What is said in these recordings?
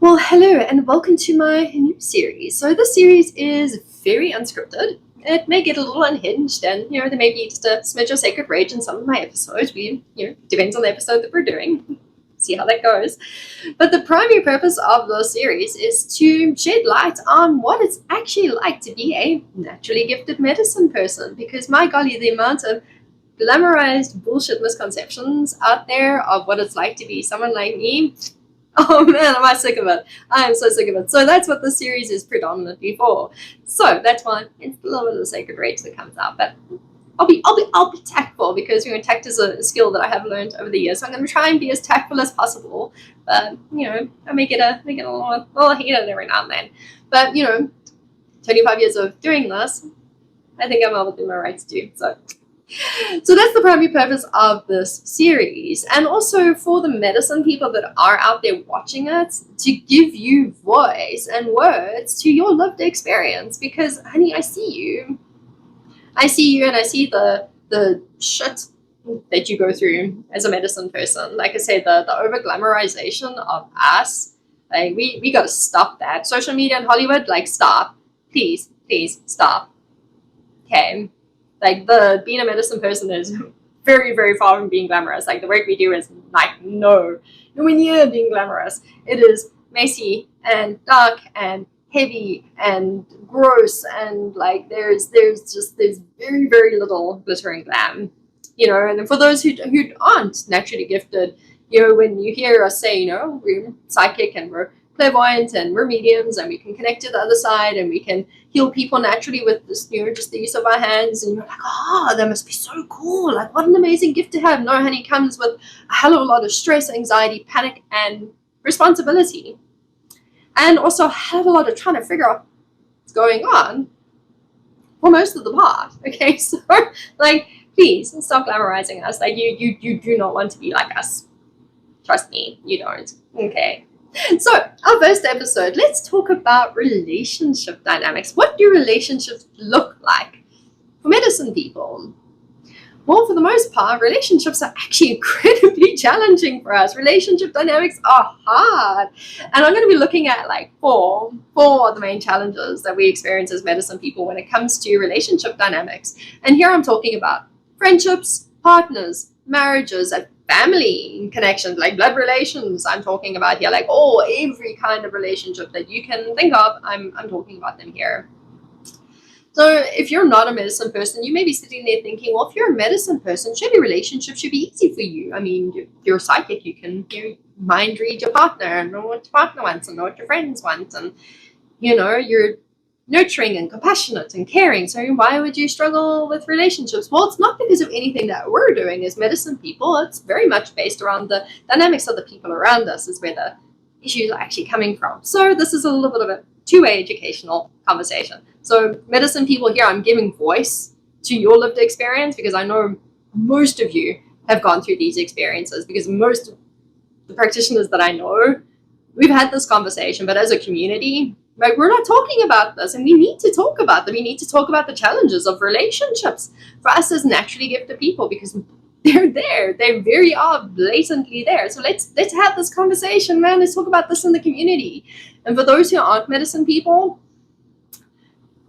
Well, hello and welcome to my new series. So this series is very unscripted. It may get a little unhinged and, there may be just a smidge of sacred rage in some of my episodes. Depends on the episode that we're doing. See how that goes. But the primary purpose of the series is to shed light on what it's actually like to be a naturally gifted medicine person. Because my golly, the amount of glamorized bullshit misconceptions out there of what it's like to be someone like me. Oh man, am I sick of it. I am so sick of it. So that's what the series is predominantly for. So that's why it's a little bit of the sacred rage that comes out. But I'll be tactful because tact is a skill that I have learned over the years. So I'm going to try and be as tactful as possible. But I make it a little heated every now and then. But 25 years of doing this, I think I'm well within my rights too. So that's the primary purpose of this series, and also for the medicine people that are out there watching it, to give you voice and words to your lived experience. Because honey, I see you and I see the shit that you go through as a medicine person. Like I say, the over glamorization of us, like we got to stop that. Social media and Hollywood, like stop, please stop. Okay. Like, being a medicine person is very, very far from being glamorous. Like, the work we do is like nowhere near being glamorous. It is messy and dark and heavy and gross, and like there's very, very little glitter and glam. And then for those who aren't naturally gifted, when you hear us say, we're psychic and we're clairvoyant and we're mediums and we can connect to the other side and we can heal people naturally with this, just the use of our hands, and you're like, that must be so cool. Like, what an amazing gift to have. No, honey, it comes with a hell of a lot of stress, anxiety, panic, and responsibility. And also a hell of a lot of trying to figure out what's going on for most of the part. Okay, so like, please stop glamorizing us. Like, you do not want to be like us. Trust me, you don't. Okay. So, our first episode, let's talk about relationship dynamics. What do relationships look like for medicine people? Well, for the most part, relationships are actually incredibly challenging for us. Relationship dynamics are hard. And I'm going to be looking at like four of the main challenges that we experience as medicine people when it comes to relationship dynamics. And here I'm talking about friendships, partners, marriages, and family connections, like blood relations. I'm talking about here, like every kind of relationship that you can think of. I'm talking about them here. So if you're not a medicine person, you may be sitting there thinking, well, if you're a medicine person, surely relationships should be easy for you. I mean, you're psychic, you can mind read your partner and know what your partner wants and know what your friends want, and you're nurturing and compassionate and caring. So why would you struggle with relationships? Well, it's not because of anything that we're doing as medicine people. It's very much based around the dynamics of the people around us is where the issues are actually coming from. So this is a little bit of a two-way educational conversation. So medicine people here, I'm giving voice to your lived experience because I know most of you have gone through these experiences, because most of the practitioners that I know, we've had this conversation, but as a community, like, we're not talking about this, and we need to talk about them. We need to talk about the challenges of relationships for us as naturally gifted people, because they're there. They very are blatantly there. So let's have this conversation, man. Let's talk about this in the community. And for those who aren't medicine people,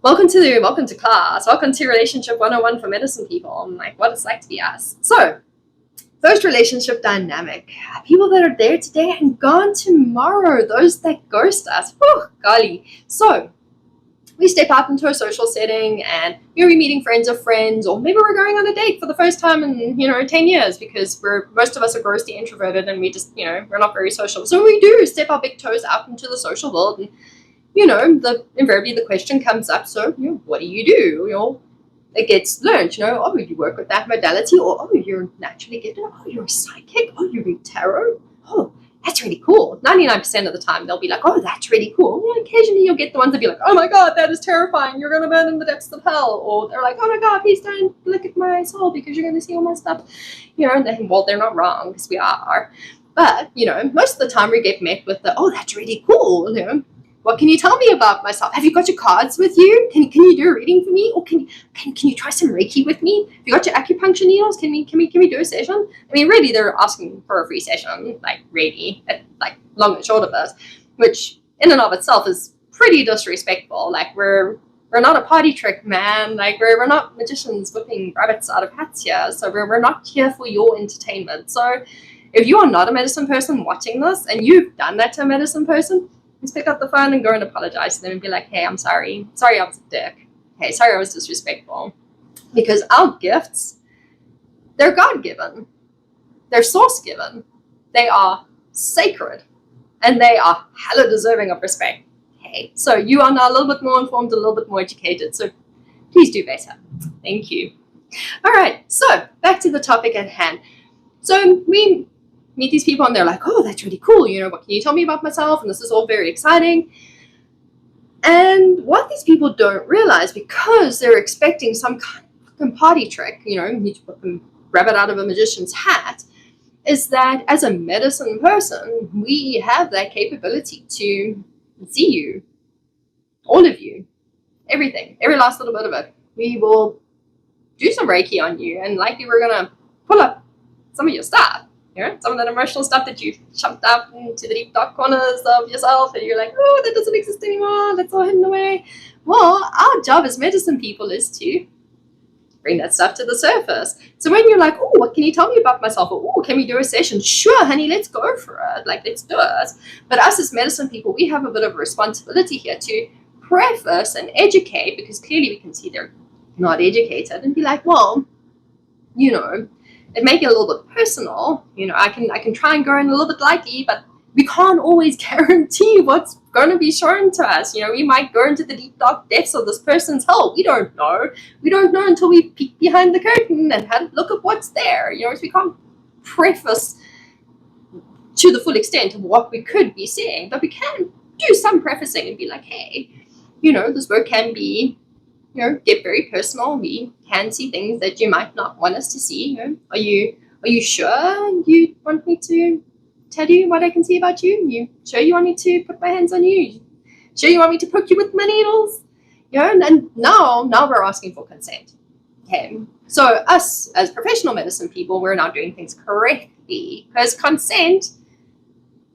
welcome to class. Welcome to Relationship 101 for medicine people. Like, what it's like to be us. So, first relationship dynamic. People that are there today and gone tomorrow. Those that ghost us. Whew, golly. So, we step out into a social setting and we're meeting friends of friends, or maybe we're going on a date for the first time in 10 years, because most of us are grossly introverted and we just we're not very social. So we do step our big toes out into the social world, and invariably the question comes up. So what do? It gets learned, you work with that modality, or you're naturally gifted, you're a psychic, you read tarot, that's really cool. 99% of the time they'll be like, that's really cool. Occasionally you'll get the ones that be like, oh my god, that is terrifying, you're gonna burn in the depths of hell. Or they're like, oh my god, please don't look at my soul because you're gonna see all my stuff. They're not wrong, because we are. But most of the time we get met with the, that's really cool. What can you tell me about myself? Have you got your cards with you? Can you do a reading for me? Or can you try some Reiki with me? Have you got your acupuncture needles? Can we do a session? I mean, really, they're asking for a free session, like really, like long and short of it. which in and of itself is pretty disrespectful. Like, we're not a party trick, man. Like, we're not magicians whipping rabbits out of hats here. So we're not here for your entertainment. So if you are not a medicine person watching this and you've done that to a medicine person, just pick up the phone and go and apologize to them and be like, hey, I'm sorry. Sorry I was a dick. Hey, sorry I was disrespectful. Because our gifts, they're God-given. They're source-given. They are sacred. And they are hella deserving of respect. Okay, so you are now a little bit more informed, a little bit more educated. So please do better. Thank you. All right, so back to the topic at hand. So we meet these people and they're like, oh, that's really cool. You know, what can you tell me about myself? And this is all very exciting. And what these people don't realize, because they're expecting some kind of fucking party trick, you know, you put them rabbit out of a magician's hat, is that as a medicine person, we have that capability to see you, all of you, everything, every last little bit of it. We will do some Reiki on you, and likely we're going to pull up some of your stuff, you know, some of that emotional stuff that you've chunked up into the deep dark corners of yourself, and you're like, oh, that doesn't exist anymore, that's all hidden away. Well, our job as medicine people is to bring that stuff to the surface. So when you're like, oh, what can you tell me about myself? Or, oh, can we do a session? Sure, honey, let's go for it. Like, let's do it. But us as medicine people, we have a bit of a responsibility here to preface and educate, because clearly we can see they're not educated, and be like, well, you know, it make it a little bit personal. You know, I can try and go in a little bit lightly, but we can't always guarantee what's going to be shown to us. You know, we might go into the deep dark depths of this person's hell. We don't know. We don't know until we peek behind the curtain and have a look at what's there. You know, so we can't preface to the full extent of what we could be seeing, but we can do some prefacing and be like, hey, you know, this work can be, you know, get very personal. We can see things that you might not want us to see. You know, are you sure you want me to tell you what I can see about you? You sure you want me to put my hands on you? Sure you want me to poke you with my needles? You know, and now we're asking for consent. Okay, so us as professional medicine people, we're now doing things correctly, because consent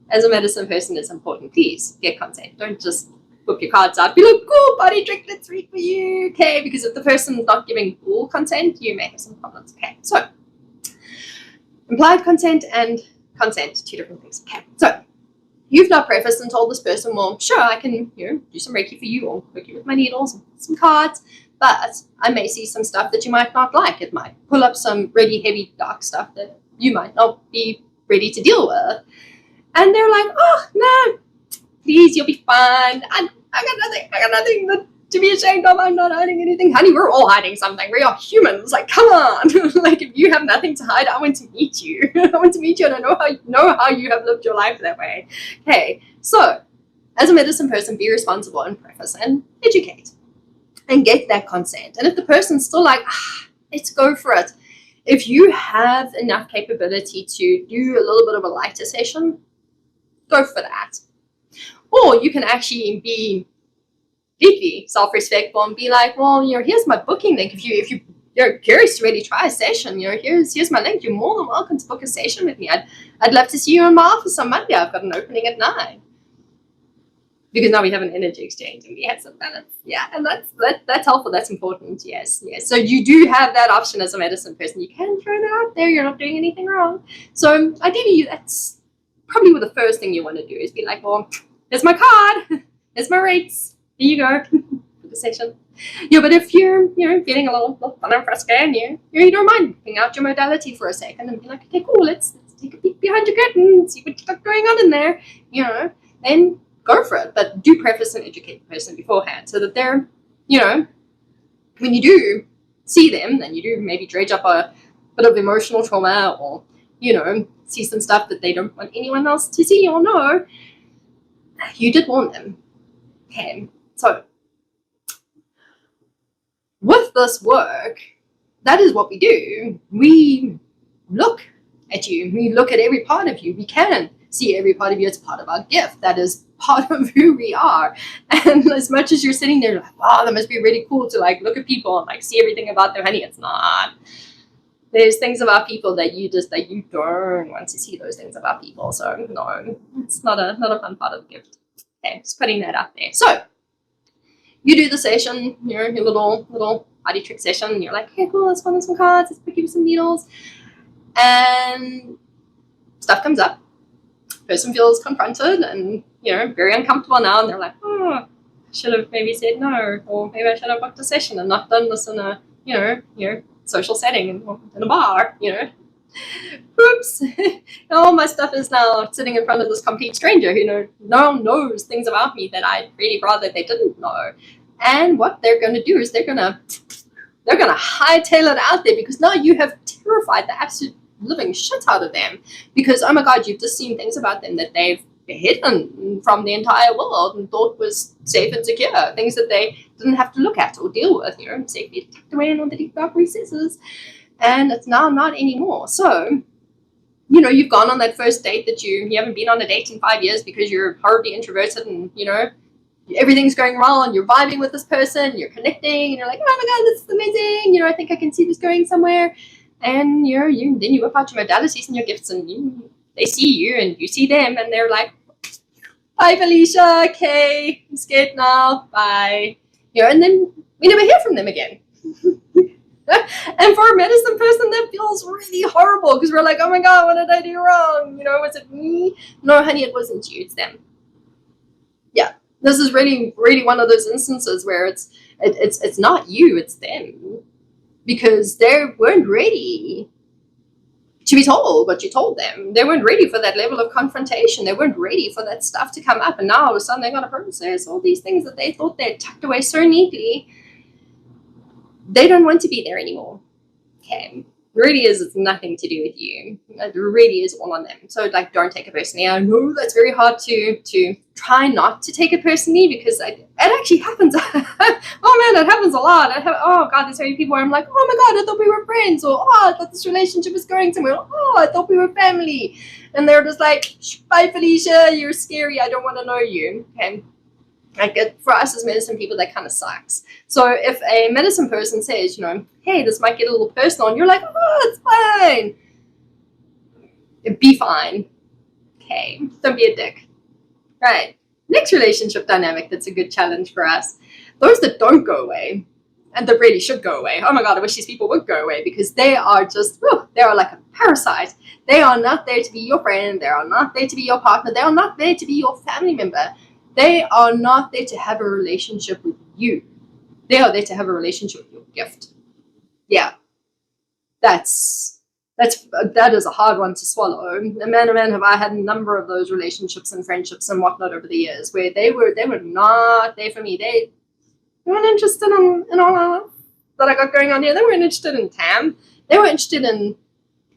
as a medicine person is important. Please get consent. Don't just book your cards out, be like, cool, body trick, let's read for you. Okay, because if the person's not giving full consent, you may have some problems. Okay, so implied consent and consent, two different things. Okay, so you've now prefaced and told this person, well, sure, I can, you know, do some Reiki for you, or work you with my needles, and some cards, but I may see some stuff that you might not like. It might pull up some really heavy, dark stuff that you might not be ready to deal with. And they're like, oh, no, please, you'll be fine. I got nothing to be ashamed of. I'm not hiding anything. Honey, we're all hiding something. We are humans. Like, come on. Like, if you have nothing to hide, I want to meet you. I want to meet you, and I know how you have lived your life that way. Okay, so as a medicine person, be responsible and preface and educate and get that consent. And if the person's still like, let's go for it. If you have enough capability to do a little bit of a lighter session, go for that. Or you can actually be deeply self-respectful and be like, well, you know, here's my booking link. If you're curious to really try a session, you know, here's my link. You're more than welcome to book a session with me. I'd love to see you in my office on Monday. I've got an opening at 9. Because now we have an energy exchange and we have some balance. Yeah, and that's helpful. That's important. Yes. So you do have that option as a medicine person. You can throw that out there. You're not doing anything wrong. So ideally, that's probably what the first thing you want to do is be like, well, here's my card. Here's my rates. Here you go. For the session. Yeah, but if you're, you know, feeling a little fun and fresco and you don't mind picking out your modality for a second and be like, okay, cool, let's take a peek behind your curtain and see what you got going on in there, you know, then go for it. But do preface and educate the person beforehand so that they're, you know, when you do see them, then you do maybe dredge up a bit of emotional trauma, or, you know, see some stuff that they don't want anyone else to see or know. You did warn them. Okay, so with this work, that is what we do. We look at you. We look at every part of you. We can see every part of you as part of our gift. That is part of who we are. And as much as you're sitting there like, wow, that must be really cool to like look at people and like see everything about them, honey, it's not. There's things about people that you don't want to see those things about people. So no, it's not a fun part of the gift. Okay, just putting that out there. So you do the session, your little party trick session, and you're like, okay, cool, let's find some cards, let's pick you some needles, and stuff comes up. Person feels confronted and very uncomfortable now, and they're like, oh, I should have maybe said no, or maybe I should have booked a session and not done this in a social setting in a bar. Oops. All my stuff is now sitting in front of this complete stranger who no one knows things about me that I'd really rather they didn't know. And what they're going to do is they're going to hightail it out there, because now you have terrified the absolute living shit out of them, because oh my god, you've just seen things about them that they've hidden from the entire world and thought was safe and secure, things that they didn't have to look at or deal with, safely tucked away in all the deep dark recesses, and it's now not anymore. So you've gone on that first date that you haven't been on a date in 5 years because you're horribly introverted, and everything's going well and you're vibing with this person, you're connecting, and you're like, oh my god, this is amazing, I think I can see this going somewhere. And then you whip out your modalities and your gifts, and they see you and you see them, and they're like, bye Felicia, okay, I'm scared now, bye. And then we never hear from them again. And for a medicine person, that feels really horrible, because we're like, oh my god, what did I do wrong? Was it me? No, honey, it wasn't you, it's them. Yeah, this is really, really one of those instances where it's not you, it's them. Because they weren't ready to be told what you told them. They weren't ready for that level of confrontation. They weren't ready for that stuff to come up. And now all of a sudden they're going to process all these things that they thought they'd tucked away so neatly. They don't want to be there anymore. Okay. It really is. It's nothing to do with you. It really is all on them. So don't take it personally. I know that's very hard to try not to take it personally, because it actually happens. Oh man, it happens a lot. Oh god, there's so many people where I'm like, oh my god, I thought we were friends, or oh, I thought this relationship was going somewhere. Oh, I thought we were family, and they're just like, bye Felicia, you're scary. I don't want to know you. Okay. For us as medicine people, that kind of sucks. So if a medicine person says, hey, this might get a little personal, and you're like, oh, it's fine. Be fine. Okay, don't be a dick. Right. Next relationship dynamic that's a good challenge for us. Those that don't go away, and that really should go away. Oh my god, I wish these people would go away, because they are just, they are like a parasite. They are not there to be your friend. They are not there to be your partner. They are not there to be your family member. They are not there to have a relationship with you. They are there to have a relationship with your gift. Yeah. That is a hard one to swallow. And man, have I had a number of those relationships and friendships and whatnot over the years where they were not there for me. They weren't interested in all that I got going on here. They weren't interested in TAM. They were interested in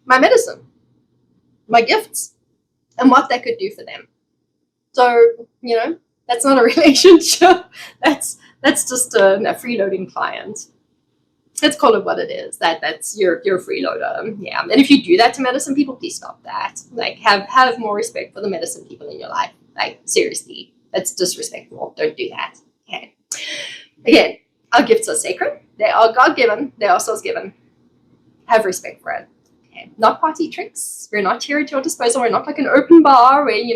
my medicine, my gifts, and what that could do for them. So, that's not a relationship. That's just a freeloading client. Let's call it what it is. That's your freeloader. Yeah. And if you do that to medicine people, please stop that. Have more respect for the medicine people in your life. Seriously, that's disrespectful. Don't do that. Okay. Again, our gifts are sacred. They are God-given. They are source-given. Have respect for it. Okay. Not party tricks. We're not here at your disposal. We're not like an open bar where you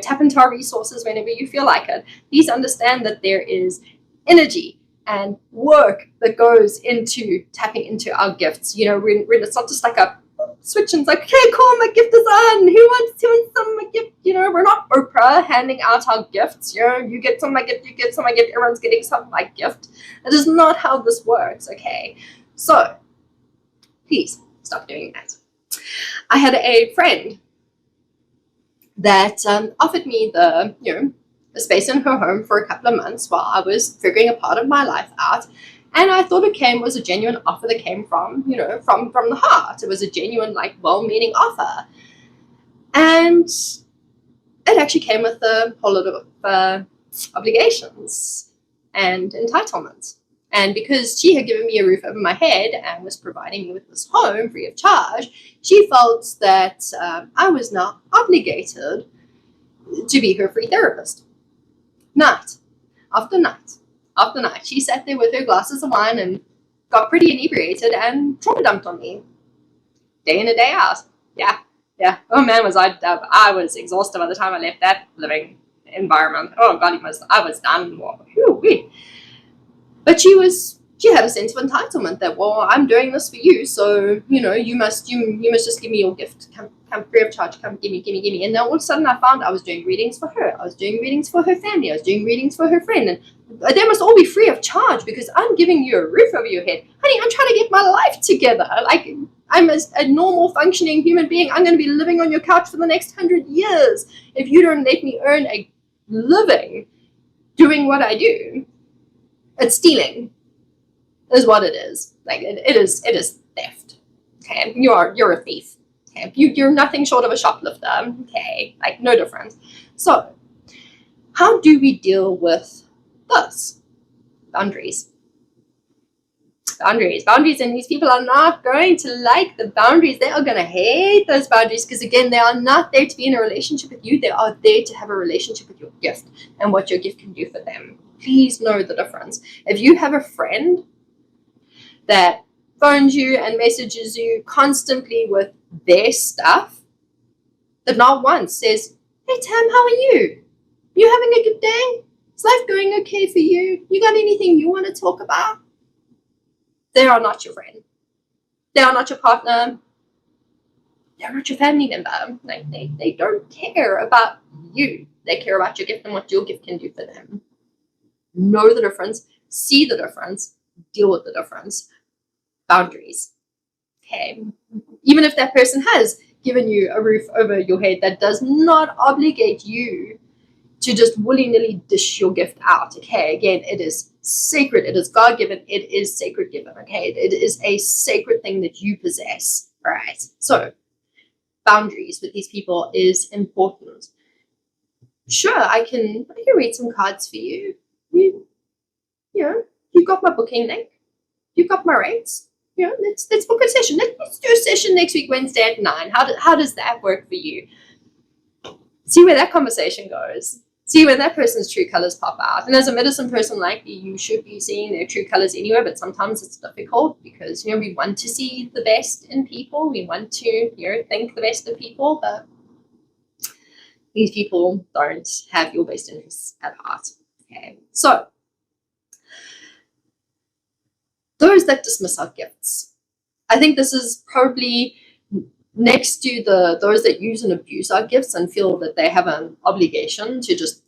tap into our resources whenever you feel like it. Please understand that there is energy and work that goes into tapping into our gifts. It's not just like a switch and it's like, okay, cool, my gift is on. Who wants some of my gift? We're not Oprah handing out our gifts. You get some of my gift, you get some of my gift, everyone's getting some of my gift. That is not how this works, okay? So, please stop doing that. I had a friend that offered me the space in her home for a couple of months while I was figuring a part of my life out, and I thought it was a genuine offer that came from from the heart. It was a genuine, well-meaning offer, and it actually came with a whole lot of obligations and entitlements. And because she had given me a roof over my head and was providing me with this home free of charge, she felt that I was now obligated to be her free therapist. Night after night after night, she sat there with her glasses of wine and got pretty inebriated and trauma dumped on me. Day in and day out. Yeah. Oh man, was I was exhausted by the time I left that living environment. Oh God, I was done. Whew. But she had a sense of entitlement that, well, I'm doing this for you, so you must just give me your gift. Come free of charge. Come give me. And then all of a sudden, I found I was doing readings for her. I was doing readings for her family. I was doing readings for her friend, and they must all be free of charge because I'm giving you a roof over your head, honey. I'm trying to get my life together. Like, I'm a normal functioning human being. I'm going to be living on your couch for the next 100 years if you don't let me earn a living doing what I do. It's stealing, is what it is. Like it is theft. Okay, you're a thief. Okay, you're nothing short of a shoplifter. Okay, like no difference. So, how do we deal with this? Boundaries, and these people are not going to like the boundaries. They are going to hate those boundaries because, again, they are not there to be in a relationship with you. They are there to have a relationship with your gift and what your gift can do for them. Please know the difference. If you have a friend that phones you and messages you constantly with their stuff, that not once says, hey Tam, how are you? You having a good day? Is life going okay for you? You got anything you want to talk about? They are not your friend. They are not your partner. They're not your family member. Like they don't care about you. They care about your gift and what your gift can do for them. Know the difference, see the difference, deal with the difference. Boundaries. Okay. Even if that person has given you a roof over your head, that does not obligate you to just willy-nilly dish your gift out. Okay. Again, it is sacred. It is God-given. It is sacred given. Okay. It is a sacred thing that you possess. All right. So boundaries with these people is important. Sure, I can read some cards for you. You've got my booking link. You've got my rates. Let's book a session. Let's do a session next week, Wednesday at 9. How does that work for you? See where that conversation goes. See when that person's true colors pop out. And as a medicine person like you should be seeing their true colors anyway, but sometimes it's difficult because, we want to see the best in people. We want to, think the best of people, but these people don't have your best interests at heart. Okay. So, those that dismiss our gifts. I think this is probably next to those that use and abuse our gifts and feel that they have an obligation to just,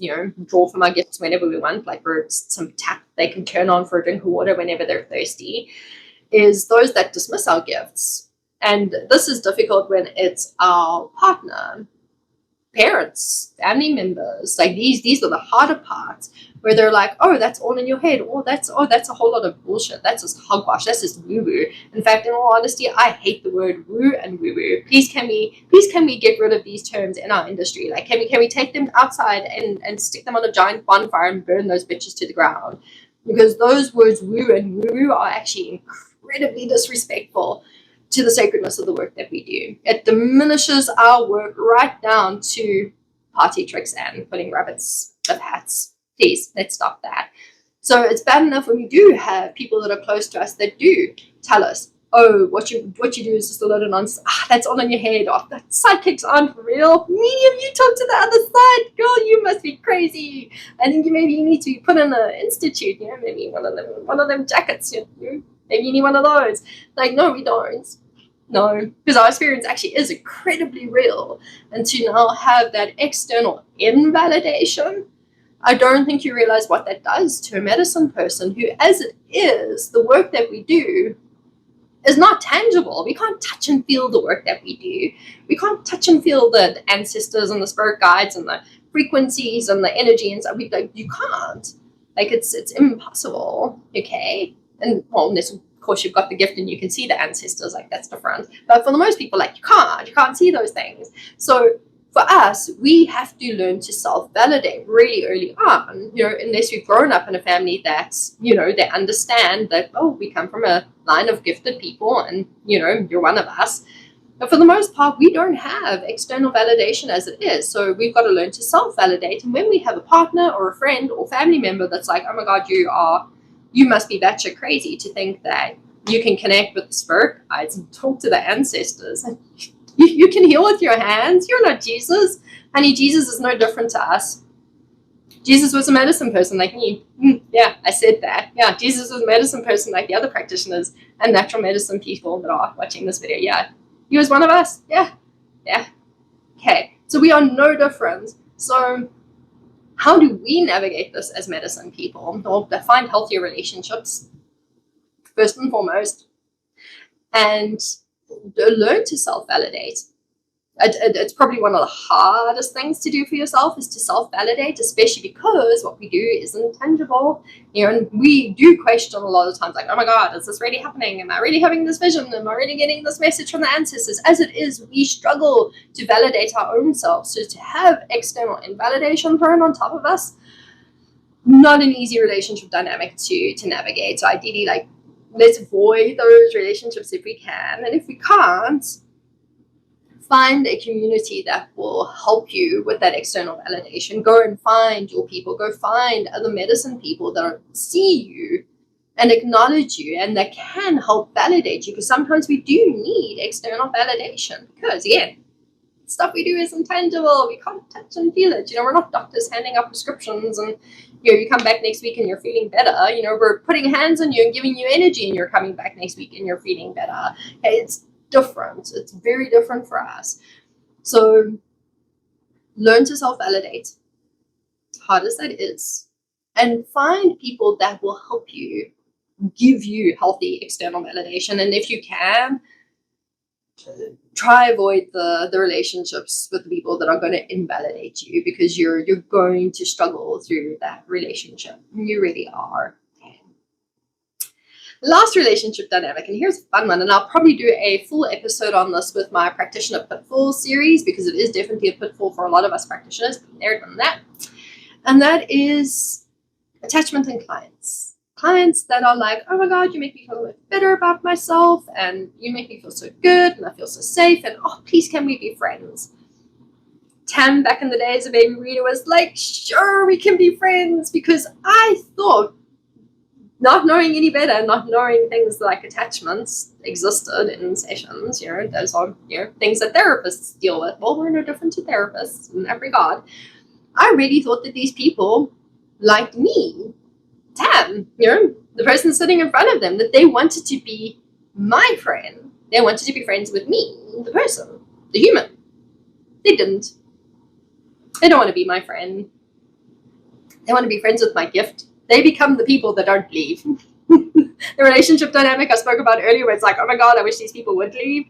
draw from our gifts whenever we want, like we're some tap they can turn on for a drink of water whenever they're thirsty, is those that dismiss our gifts. And this is difficult when it's our partner, parents, family members. Like these are the harder parts where they're like, oh, that's all in your head. That's a whole lot of bullshit. That's just hogwash. That's just woo-woo. In fact, in all honesty, I hate the word woo and woo-woo. Please can we get rid of these terms in our industry? Like can we take them outside and stick them on a giant bonfire and burn those bitches to the ground? Because those words woo and woo-woo are actually incredibly disrespectful to the sacredness of the work that we do. It diminishes our work right down to party tricks and putting rabbits of hats. Please, let's stop that. So it's bad enough when we do have people that are close to us that do tell us, oh, what you do is just a lot of nonsense. That's all in your head. Oh, that sidekicks aren't real. Medium, you talk to the other side. Girl, you must be crazy. I think maybe you need to be put in an institute, maybe one of them jackets, maybe you need one of those. Like, no, we don't. No, because our experience actually is incredibly real. And to now have that external invalidation, I don't think you realize what that does to a medicine person who, as it is, the work that we do is not tangible. We can't touch and feel the work that we do. We can't touch and feel the ancestors and the spirit guides and the frequencies and the energy and stuff. You can't. Like, it's impossible, okay? And, well, unless, of course, you've got the gift and you can see the ancestors, like, that's different. But for the most people, like, you can't see those things. So for us, we have to learn to self-validate really early on, unless we've grown up in a family that's, they understand that, oh, we come from a line of gifted people and, you're one of us. But for the most part, we don't have external validation as it is. So we've got to learn to self-validate. And when we have a partner or a friend or family member that's like, oh my God, you must be batshit crazy to think that you can connect with the spirit guides and talk to the ancestors. You can heal with your hands. You're not Jesus. Honey, Jesus is no different to us. Jesus was a medicine person like me. Yeah, I said that. Yeah, Jesus was a medicine person like the other practitioners and natural medicine people that are watching this video. Yeah, he was one of us. Yeah, yeah. Okay, so we are no different. So how do we navigate this as medicine people, or find healthier relationships first and foremost, and learn to self-validate? It's probably one of the hardest things to do for yourself, is to self-validate, especially because what we do isn't tangible. And we do question a lot of times, like, oh my God, is this really happening? Am I really having this vision? Am I really getting this message from the ancestors? As it is, we struggle to validate our own selves. So to have external invalidation thrown on top of us, not an easy relationship dynamic to navigate. So ideally, like, let's avoid those relationships if we can. And if we can't, find a community that will help you with that external validation. Go and find your people. Go find other medicine people that see you and acknowledge you and that can help validate you, because sometimes we do need external validation, because again, stuff we do is intangible. We can't touch and feel it. We're not doctors handing out prescriptions and you come back next week and you're feeling better. We're putting hands on you and giving you energy and you're coming back next week and you're feeling better. It's different. It's very different for us. So learn to self-validate, hard as that is, and find people that will help you, give you healthy external validation. And if you can, try avoid the relationships with the people that are going to invalidate you, because you're going to struggle through that relationship. You really are. Last relationship dynamic, and here's a fun one, and I'll probably do a full episode on this with my practitioner pitfall series, because it is definitely a pitfall for a lot of us practitioners. Been there, done that. And that is attachment in clients. Clients that are like, oh my God, you make me feel a bit better about myself, and you make me feel so good, and I feel so safe, and oh, please can we be friends? Tam, back in the days of Baby Rita, was like, sure, we can be friends, because I thought, not knowing any better, not knowing things like attachments existed in sessions, those are, things that therapists deal with. Well, we're no different to therapists in that regard. I really thought that these people liked me, Tam, the person sitting in front of them, that they wanted to be my friend. They wanted to be friends with me, the person, the human. They didn't. They don't want to be my friend. They want to be friends with my gift. They become the people that don't leave. The relationship dynamic I spoke about earlier, where it's like, oh my God, I wish these people would leave.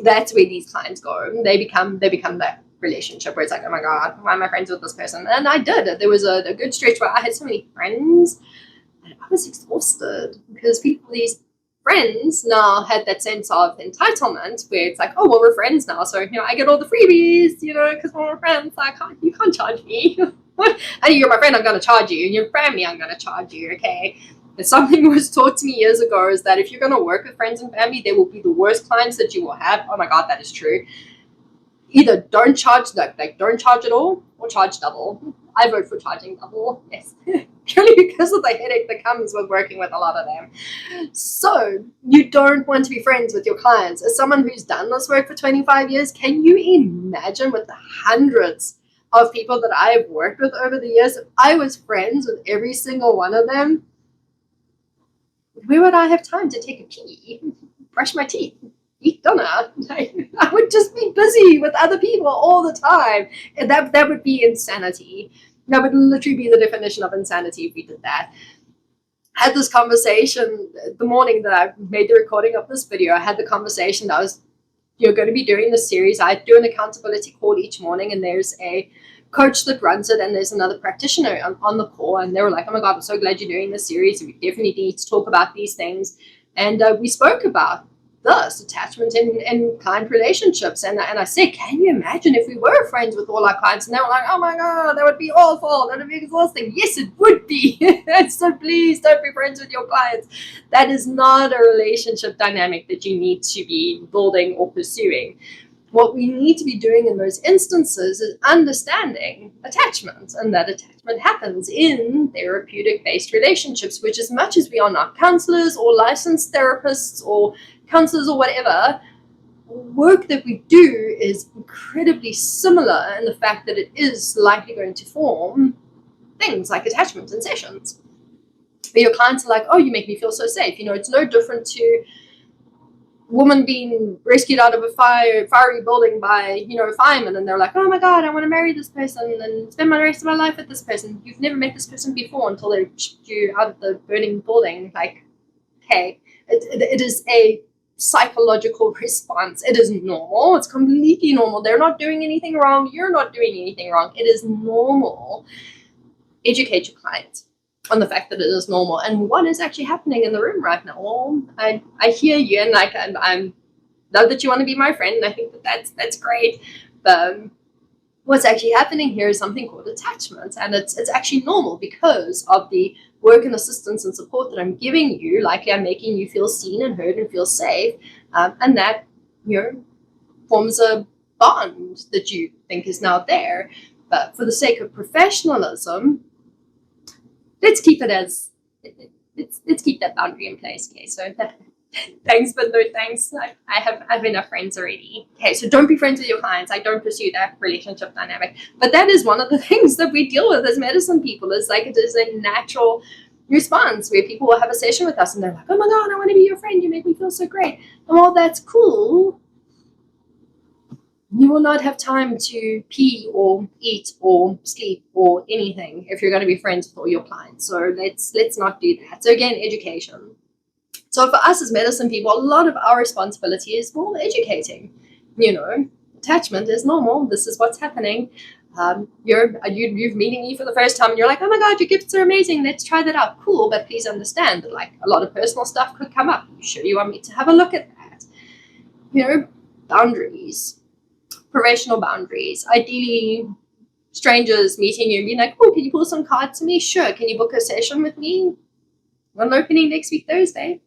That's where these clients go. They become that relationship where it's like, oh my God, why am I friends with this person? And I did. There was a good stretch where I had so many friends and I was exhausted, because these friends now had that sense of entitlement where it's like, oh, well, we're friends now, so I get all the freebies, because we're friends. You can't charge me. And you're my friend, I'm going to charge you. And you're family, I'm going to charge you, okay? And something was taught to me years ago is that if you're going to work with friends and family, they will be the worst clients that you will have. Oh my God, that is true. Either don't charge, don't charge at all, or charge double. I vote for charging double, yes. Purely because of the headache that comes with working with a lot of them. So you don't want to be friends with your clients. As someone who's done this work for 25 years, can you imagine with the hundreds of people that I have worked with over the years, if I was friends with every single one of them, where would I have time to take a pee, brush my teeth, eat dinner? I would just be busy with other people all the time. And that would be insanity. That would literally be the definition of insanity if we did that. I had this conversation the morning that I made the recording of this video. I had the conversation that I was going to be doing this series. I do an accountability call each morning, and there's a coach that runs it, and there's another practitioner on the call, and they were like, oh my God, I'm so glad you're doing this series. We definitely need to talk about these things. And we spoke about this attachment in client relationships, and I said, can you imagine if we were friends with all our clients? And they were like, oh my God, that would be awful, that would be exhausting. Yes, it would be. So please don't be friends with your clients. That is not a relationship dynamic that you need to be building or pursuing. What we need to be doing in those instances is understanding attachment, and that attachment happens in therapeutic-based relationships, which, as much as we are not counselors or licensed therapists or counselors or whatever, work that we do is incredibly similar in the fact that it is likely going to form things like attachment in sessions. Where your clients are like, oh, you make me feel so safe. It's no different to woman being rescued out of a fiery building by, firemen, and they're like, oh my god, I want to marry this person and spend the rest of my life with this person. You've never met this person before until they shipped you out of the burning building. Like, okay, it is a psychological response. It is normal. It's completely normal. They're not doing anything wrong. You're not doing anything wrong. It is normal. Educate your client on the fact that it is normal and what is actually happening in the room right now. Well, I hear you, and like I'm love that you want to be my friend, and I think that's great. But what's actually happening here is something called attachment, and it's actually normal because of the work and assistance and support that I'm giving you. Likely, I'm making you feel seen and heard and feel safe, and that forms a bond that you think is now there. But for the sake of professionalism, let's keep it as let's keep that boundary in place. Okay, so thanks, but no thanks. I have enough friends already. Okay, so don't be friends with your clients. I don't pursue that relationship dynamic. But that is one of the things that we deal with as medicine people. Is like it is a natural response where people will have a session with us and they're like, oh my god, I want to be your friend. You make me feel so great. And while that's cool, you will not have time to pee or eat or sleep or anything if you're going to be friends with all your clients. So let's not do that. So again, education. So for us as medicine people, a lot of our responsibility is more educating. Attachment is normal. This is what's happening. You're meeting me for the first time and you're like, oh my god, your gifts are amazing. Let's try that out. Cool, but please understand that like a lot of personal stuff could come up. You sure you want me to have a look at that? Boundaries. Professional boundaries. Ideally, strangers meeting you and being like, oh, can you pull some cards to me? Sure. Can you book a session with me? One opening next week, Thursday.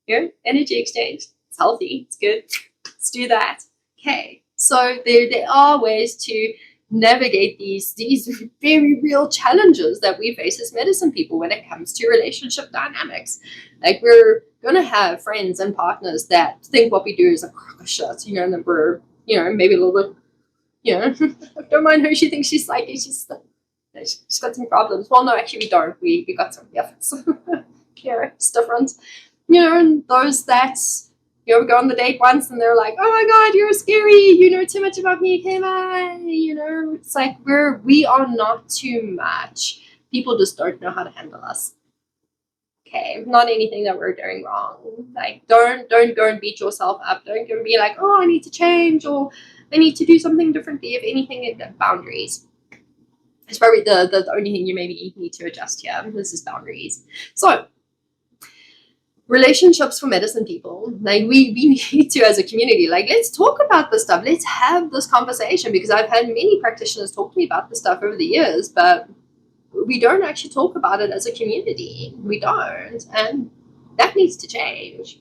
Energy exchange. It's healthy. It's good. Let's do that. Okay. So there are ways to navigate these very real challenges that we face as medicine people when it comes to relationship dynamics. Like we're going to have friends and partners that think what we do is a crock of shit, and then we're, maybe a little bit, don't mind her, she thinks she's psychic, she's got some problems. Well, no, actually we don't. We got some gifts. It's different. And those that, we go on the date once and they're like, oh my god, you're scary, you know too much about me, okay, bye. It's like we are not too much. People just don't know how to handle us. Okay, not anything that we're doing wrong. Like don't go and beat yourself up. Don't go and be like, oh, I need to change or I need to do something differently. If anything, boundaries. It's probably the only thing you maybe need to adjust here. This is boundaries. So relationships for medicine people, like we need to, as a community, like let's talk about this stuff. Let's have this conversation, because I've had many practitioners talk to me about this stuff over the years, but we don't actually talk about it as a community. We don't, and that needs to change.